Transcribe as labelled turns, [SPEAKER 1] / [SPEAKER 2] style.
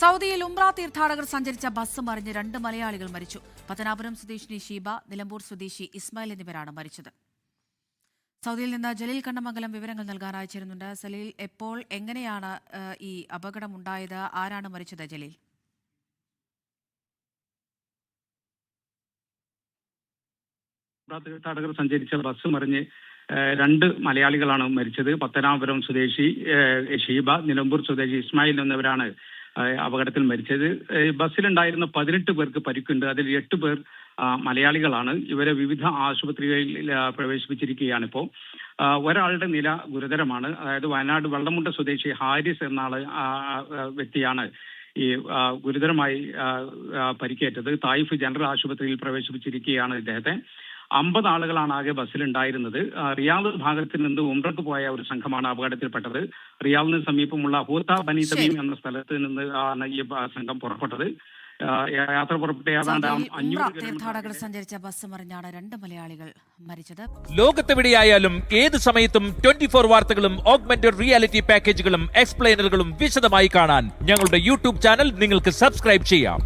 [SPEAKER 1] സൗദിയിൽ ഉംറ തീർത്ഥാടകർ സഞ്ചരിച്ച ബസ് മറിഞ്ഞ് 2 മലയാളികൾ മരിച്ചു. പത്തനാപുരം സ്വദേശിനി ഷീബ, നിലമ്പൂർ സ്വദേശി ഇസ്മായിൽ എന്നിവരാണ് മരിച്ചത്. സൗദിയിൽ നിന്ന് ജലീൽ കണ്ണമംഗലം വിവരങ്ങൾ നൽകാൻ അയച്ചിരുന്നുണ്ട്. സലീൽ, എപ്പോൾ എങ്ങനെയാണ് ഈ അപകടം ഉണ്ടായത്? ആരാണ് മരിച്ചത്? ജലീൽ,
[SPEAKER 2] തീർത്ഥാടകർ സഞ്ചരിച്ച ബസ് മറിഞ്ഞ് 2 മലയാളികളാണ് മരിച്ചത്. പത്തനാപുരം സ്വദേശി ഷീബ, നിലമ്പൂർ സ്വദേശി ഇസ്മായിൽ എന്നിവരാണ് അപകടത്തിൽ മരിച്ചത്. ബസ്സിലുണ്ടായിരുന്ന 18 പേർക്ക് പരിക്കുണ്ട്. അതിൽ 8 പേർ മലയാളികളാണ്. ഇവരെ വിവിധ ആശുപത്രികളിൽ പ്രവേശിപ്പിച്ചിരിക്കുകയാണ്. ഇപ്പോൾ ഒരാളുടെ നില ഗുരുതരമാണ്. അതായത് വയനാട് വെള്ളമുണ്ട സ്വദേശി ഹാരിസ് എന്ന വ്യക്തിയാണ് ഈ ഗുരുതരമായി പരിക്കേറ്റത്. തായിഫ് ജനറൽ ആശുപത്രിയിൽ പ്രവേശിപ്പിച്ചിരിക്കുകയാണ് ഇദ്ദേഹത്തെ. 50 ആളുകളാണ് ആകെ ബസ്സിലുണ്ടായിരുന്നത്. റിയാദ് ഭാഗത്ത് നിന്ന് ഉംറക്ക് പോയ ഒരു സംഘമാണ് അപകടത്തിൽപ്പെട്ടത്. റിയാദിന് സമീപമുള്ള ഹൂത്ത ബനി തമീം എന്ന സ്ഥലത്ത് നിന്ന് ഈ സംഘം പുറപ്പെട്ടത്. യാത്ര പുറപ്പെട്ട ഏതാണ്ട് 500
[SPEAKER 1] തീർത്ഥാടകർ സഞ്ചരിച്ച ബസ് മറിഞ്ഞാണ് 2 മലയാളികൾ മരിച്ചത്.
[SPEAKER 3] ലോകത്തെവിടെയായാലും ഏത് സമയത്തും 24 വാർത്തകളും ഓഗ്മെന്റഡ് റിയാലിറ്റി പാക്കേജുകളും എക്സ്പ്ലെയിനറുകളും വിശദമായി കാണാൻ ഞങ്ങളുടെ യൂട്യൂബ് ചാനൽ നിങ്ങൾക്ക് സബ്സ്ക്രൈബ് ചെയ്യാം.